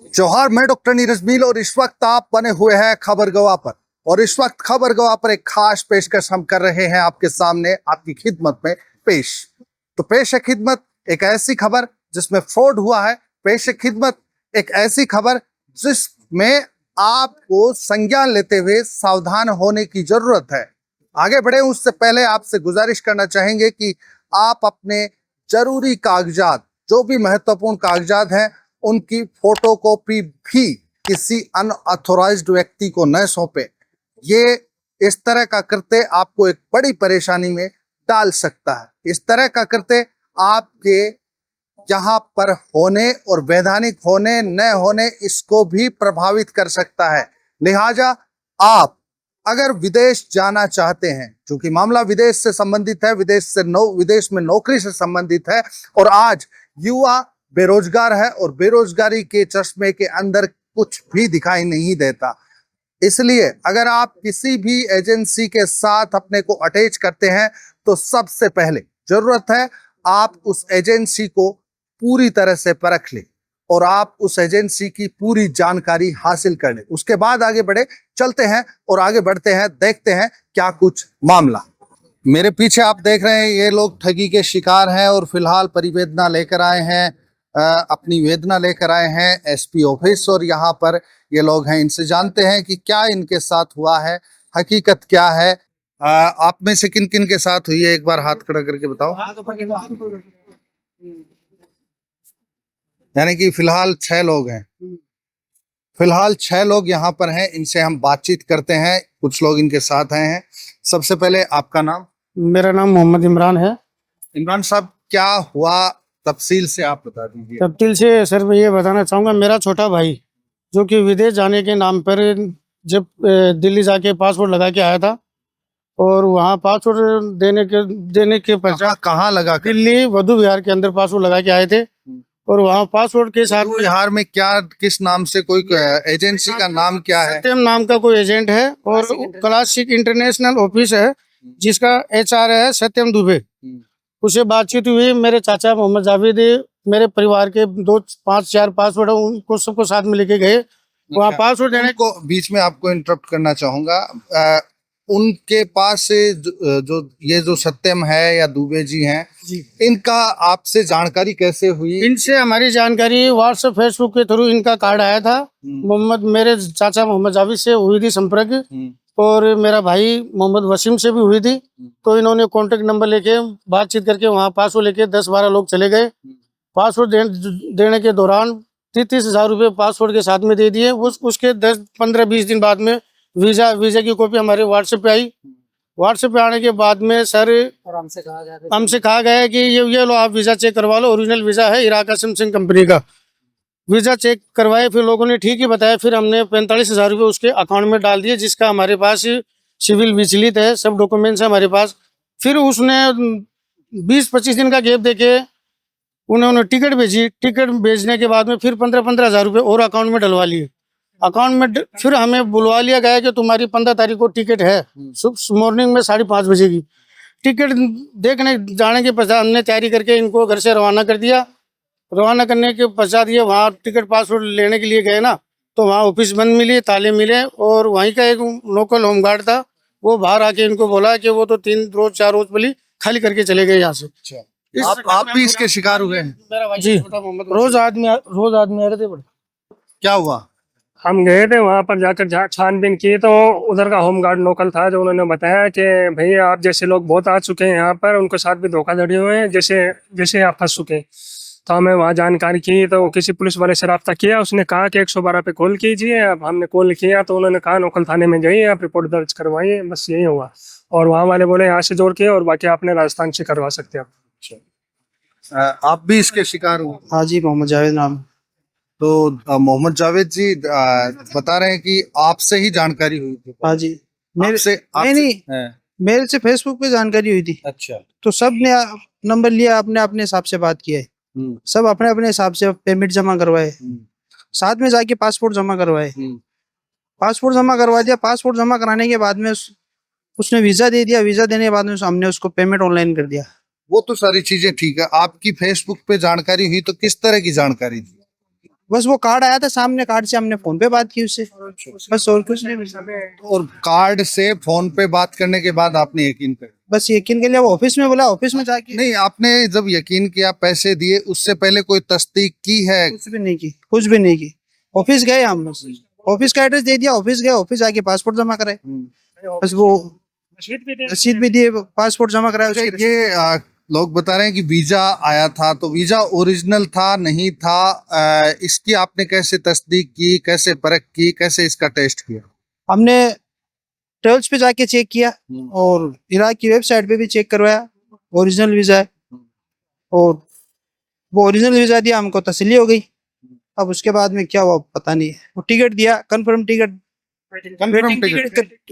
जोहार, मैं डॉक्टर नीरज मील और इस वक्त आप बने हुए हैं खबर गवाह पर। और इस वक्त खबर गवाह पर एक खास पेशकश हम कर रहे हैं आपके सामने, आपकी खिदमत में पेश। तो पेश है खिदमत एक ऐसी खबर जिसमें फ्रॉड हुआ है। पेश है खिदमत एक ऐसी खबर जिसमें आपको संज्ञान लेते हुए सावधान होने की जरूरत है। आगे बढ़े उससे पहले आपसे गुजारिश करना चाहेंगे कि आप अपने जरूरी कागजात, जो भी महत्वपूर्ण कागजात हैं, उनकी फोटोकॉपी भी किसी अनऑथोराइज्ड व्यक्ति को न सौंपे। ये इस तरह का करते आपको एक बड़ी परेशानी में डाल सकता है। इस तरह का करते आपके यहाँ पर होने और वैधानिक होने न होने इसको भी प्रभावित कर सकता है। लिहाजा आप अगर विदेश जाना चाहते हैं, क्योंकि मामला विदेश से संबंधित है, विदेश में नौकरी से संबंधित है, और आज युवा बेरोजगार है और बेरोजगारी के चश्मे के अंदर कुछ भी दिखाई नहीं देता, इसलिए अगर आप किसी भी एजेंसी के साथ अपने को अटैच करते हैं तो सबसे पहले जरूरत है आप उस एजेंसी को पूरी तरह से परख लें और आप उस एजेंसी की पूरी जानकारी हासिल कर लें। उसके बाद आगे बढ़े। चलते हैं और आगे बढ़ते हैं, देखते हैं क्या कुछ मामला। मेरे पीछे आप देख रहे हैं ये लोग ठगी के शिकार हैं और फिलहाल परिवेदना लेकर आए हैं, अपनी वेदना लेकर आए हैं एसपी ऑफिस। और यहाँ पर ये लोग हैं, इनसे जानते हैं कि क्या इनके साथ हुआ है, हकीकत क्या है। आप में से किन किन के साथ हुई है, एक बार हाथ खड़ा करके बताओ। यानी कि फिलहाल 6 लोग हैं। फिलहाल 6 लोग यहाँ पर हैं, इनसे हम बातचीत करते हैं। कुछ लोग इनके साथ आए हैं। सबसे पहले आपका नाम? मेरा नाम मोहम्मद इमरान है। इमरान साहब, क्या हुआ तफसील से आप बता दीजिए। तफसील से सर मैं ये बताना चाहूँगा, मेरा छोटा भाई जो कि विदेश जाने के नाम पर जब दिल्ली जाके पासपोर्ट लगा के आया था, और वहाँ पासपोर्ट देने के पश्चात कहाँ लगा? दिल्ली वधु विहार के अंदर पासपोर्ट लगा के आए थे। और वहाँ पासपोर्ट के साथ बिहार में क्या, किस नाम से, कोई एजेंसी का नाम क्या है? सत्यम नाम का कोई एजेंट है और क्लासिक इंटरनेशनल ऑफिस है जिसका HR है सत्यम दुबे। उससे बातचीत हुई। मेरे चाचा मोहम्मद जावेद, मेरे परिवार के 5-4 पासपोर्ट है, उनको सबको साथ में लेके गए वहाँ पासपोर्ट देने को। बीच में आपको इंटरप्ट करना चाहूंगा, उनके पास से जो सत्यम है या दुबे जी हैं जी, इनका आपसे जानकारी कैसे हुई? इनसे हमारी जानकारी व्हाट्सएप फेसबुक के थ्रू इनका कार्ड आया था। मेरे चाचा मोहम्मद जावेद से हुई थी संपर्क, और मेरा भाई मोहम्मद वसीम से भी हुई थी। तो इन्होंने कॉन्टेक्ट नंबर लेके बातचीत करके वहाँ पासपोर्ट लेके 10-12 लोग चले गए। पासपोर्ट देने के दौरान 30-30 हज़ार रुपये पासपोर्ट के साथ में दे दिए। उसके 10-15-20 दिन बाद में वीजा की कॉपी हमारे व्हाट्सएप पे आई। व्हाट्सएप पे आने के बाद में सर हमसे कहा गया कि ये लो आप वीज़ा चेक करवा लो, ओरिजिनल वीज़ा है इराक कासिम सिंह कंपनी का। वीज़ा चेक करवाए, फिर लोगों ने ठीक ही बताया। फिर हमने 45 हज़ार रुपये उसके अकाउंट में डाल दिए, जिसका हमारे पास सिविल विचलित है, सब डॉक्यूमेंट्स है हमारे पास। फिर उसने 20-25 दिन का गैप देके उन्होंने टिकट भेजी। टिकट भेजने के बाद में फिर 15-15 हज़ार रुपये और अकाउंट में डलवा लिए। अकाउंट में फिर हमें बुलवा लिया गया कि तुम्हारी 15 तारीख को टिकट है, सुबह मॉर्निंग में 5:30 बजे की। टिकट देखने जाने के पश्चात हमने तैयारी करके इनको घर से रवाना कर दिया। रवाना करने के पश्चात ये वहाँ टिकट पासपोर्ट लेने के लिए गए ना, तो वहाँ ऑफिस बंद मिली, ताले मिले, और वहीं का एक लोकल होमगार्ड था, वो बाहर आके इनको बोला कि वो तो 3-4 रोज पहले खाली करके चले गए यहाँ से। आप भी इसके शिकार हुए हैं? मेरा भाई जी, रोज आदमी आ रहे थे। क्या हुआ? हम गए थे वहाँ पर, जाकर छानबीन की तो उधर का होमगार्ड लोकल था, जो उन्होंने बताया कि भैया आप जैसे लोग बहुत आ चुके हैं यहाँ पर, उनके साथ भी धोखाधड़ी हुए हैं, जैसे आप फंस चुके हैं। तो हमें वहाँ जानकारी की, तो किसी पुलिस वाले से रब्ता किया, उसने कहा कि 112 पे कॉल कीजिए। अब हमने कॉल किया तो उन्होंने कहा लोकल थाने में जाइए, आप रिपोर्ट दर्ज करवाइए, बस यही हुआ। और वहाँ वाले बोले यहाँ से जोड़ के, और बाकी आपने राजस्थान से करवा सकते हैं आप। आप भी इसके शिकार हुए? हाँ जी, मोहम्मद जावेद नाम। तो मोहम्मद जावेद जी बता रहे हैं कि आपसे ही जानकारी हुई थी? हाँ जी, मेरे से नहीं, मेरे से फेसबुक पे जानकारी हुई थी। अच्छा। तो सब ने नंबर लिया, अपने अपने हिसाब से बात किया है, सब अपने अपने हिसाब से पेमेंट जमा करवाए, साथ में जाके पासपोर्ट जमा करवाए। पासपोर्ट जमा करवा दिया। पासपोर्ट जमा कराने के बाद में उसने वीजा दे दिया। वीजा देने के बाद में हमने उसको पेमेंट ऑनलाइन कर दिया। वो तो सारी चीजें ठीक है। आपकी फेसबुक पे जानकारी हुई तो किस तरह की जानकारी थी? बस वो कार्ड आया था सामने, कार्ड से हमने फोन पे बात की उससे, बस और कुछ नहीं। और कार्ड से फोन पे बात करने के बाद आपने यकीन कर, बस यकीन के लिए वो ऑफिस में बोला, ऑफिस में जाके नहीं आपने जब यकीन किया पैसे दिए उससे पहले कोई तस्दीक की है? कुछ भी नहीं की, कुछ भी नहीं की। ऑफिस गए हम, बस ऑफिस का एड्रेस दे दिया, ऑफिस गए, ऑफिस आके पासपोर्ट जमा कराए, बस वो रसीद भी दिए, पासपोर्ट जमा कराया अच्छा, उसकी। ये लोग बता रहे हैं कि वीजा आया था, तो वीजा ओरिजिनल था नहीं था, इसकी आपने कैसे तस्दीक की, कैसे परख की, कैसे इसका टेस्ट किया? हमने ट्रेवल्स पे जाके चेक किया और इराक की वेबसाइट पे भी चेक करवाया, ओरिजिनल वीजा है, और वो ओरिजिनल वीजा दिया, हमको तसल्ली हो गई। अब उसके बाद में क्या हुआ पता नहीं है। वो टिकट दिया, कंफर्म टिकट,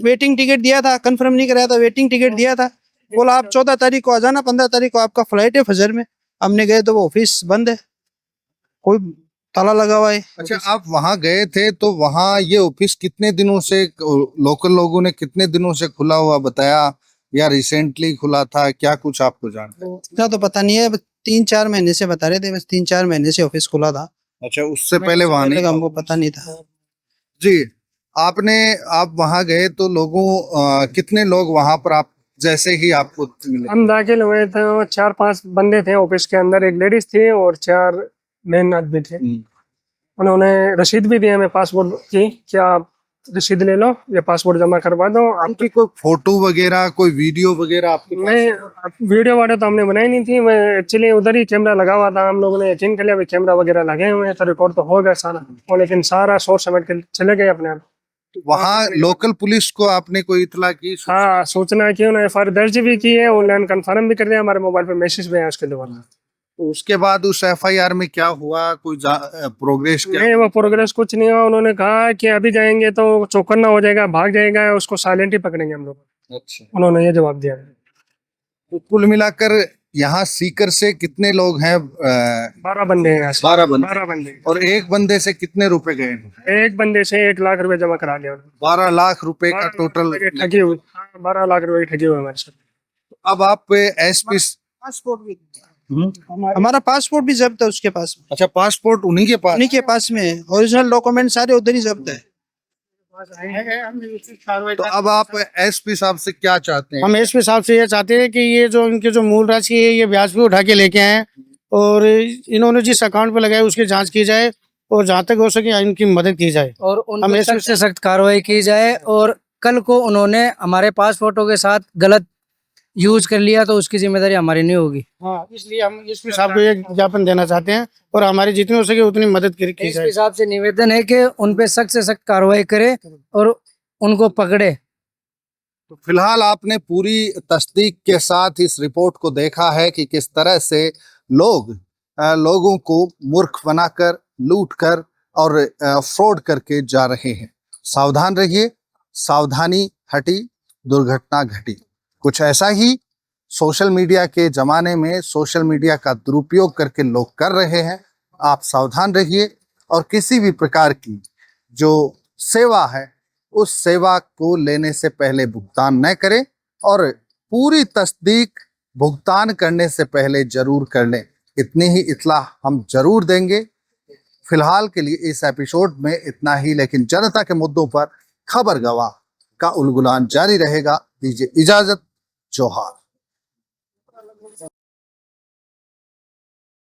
वेटिंग टिकट दिया था, कंफर्म नहीं कराया था, वेटिंग टिकट दिया था, बोला आप 14 तारीख को आ जाना, 15 तारीख को आपका फ्लाइट है फजर में। हमने गए तो वो ऑफिस बंद है, कोई ताला लगा हुआ है। अच्छा, आप वहां गए थे तो वहां ये ऑफिस कितने दिनों से, लोकल लोगों ने कितने दिनों से खुला हुआ बताया या रिसेंटली खुला था, क्या कुछ आपको जानते हैं? इतना तो पता नहीं है, 3-4 महीने से बता रहे थे, बस 3-4 महीने से ऑफिस खुला था। अच्छा, उससे पहले वहां नहीं? हमको पता नहीं था जी, आप वहां गए तो कितने लोग वहां पर आप जैसे ही आपको मिले? हम दाखिल हुए थे, 4-5 बंदे थे ऑफिस के अंदर, एक लेडीज थी और 4 मेन आदमी थे। उन्होंने रसीद भी दी हमें पासपोर्ट की, क्या आप रसीद ले लो, ये पासपोर्ट जमा करवा दो। आपकी कोई फोटो वगैरह, कोई वीडियो वगैरह आपके पास? नहीं, वीडियो वाडियो तो हमने बनाई नहीं थी, मैं एक्चुअली उधर ही कैमरा लगा हुआ था, हम लोगों ने यकीन कर लिया भाई कैमरा वगैरह लगे हुए हैं तो रिकॉर्ड तो होगा सारा, और लेकिन सारा सोर्स समेट के चले गए अपने आप। वहाँ लोकल पुलिस को आपने कोई इतला की? हाँ, सूचना की, उन्होंने FIR दर्ज भी की है, ऑनलाइन कंफर्म भी कर दिया, हमारे मोबाइल पे मैसेज भी है उसके द्वारा। तो उसके बाद उस FIR में क्या हुआ, कोई प्रोग्रेस क्या? नहीं, वो प्रोग्रेस कुछ नहीं हुआ, उन्होंने कहा कि अभी जाएंगे तो चौकन्ना हो जाएगा, भाग जाएगा, उसको साइलेंट ही पकड़ेंगे हम लोग। अच्छा, उन्होंने ये जवाब दिया। तो कुल मिलाकर यहाँ सीकर से कितने लोग हैं? 12 बंदे हैं यहाँ से। 12 बंदे। 12 बंदे। और एक बंदे से कितने रुपए गए? एक बंदे से 1 लाख रुपए जमा करा लिया उन्होंने। 12 लाख रुपए का टोटल ठगी हुई। हाँ, 12 लाख रुपए की ठगी हुई हमारे साथ। अब आप SP? पासपोर्ट भी, हमारा पासपोर्ट भी जब्त है उसके पास में। अच्छा, पासपोर्ट उन्हीं के पास? उन्हीं के पास में है, ओरिजिनल डॉक्यूमेंट सारे उधर ही जब्त है। तो अब आप SP साहब से क्या चाहते हैं? हम SP साहब से ये चाहते हैं कि ये जो इनके जो मूल राशि है ये ब्याज पे उठा के लेके आए, और इन्होंने जिस अकाउंट पे लगाया उसकी जांच की जाए, और जहाँ तक हो सके इनकी मदद की जाए, और उन हम पर सख्त से सख्त कार्रवाई की जाए। और कल को उन्होंने हमारे पासपोर्टों के साथ गलत यूज कर लिया तो उसकी जिम्मेदारी हमारी नहीं होगी। हाँ, इसलिए हम SP साहब को एक ज्ञापन देना चाहते हैं, और हमारी जितनी हो सके उतनी मदद की जाए। SP साहब से निवेदन है कि उन पे सख्त से सख्त कार्रवाई करे और उनको पकड़े। तो फिलहाल आपने पूरी तस्दीक के साथ इस रिपोर्ट को देखा है कि किस तरह से लोगों को मूर्ख बनाकर, लूट कर और फ्रॉड करके जा रहे हैं। सावधान रहिए, सावधानी हटी, दुर्घटना घटी। कुछ ऐसा ही सोशल मीडिया के जमाने में सोशल मीडिया का दुरुपयोग करके लोग कर रहे हैं। आप सावधान रहिए और किसी भी प्रकार की जो सेवा है उस सेवा को लेने से पहले भुगतान न करें, और पूरी तस्दीक भुगतान करने से पहले जरूर कर लें। इतनी ही इत्तला हम जरूर देंगे। फिलहाल के लिए इस एपिसोड में इतना ही, लेकिन जनता के मुद्दों पर खबर गवाह का उलगुलान जारी रहेगा। दीजिए इजाजत, जोहार।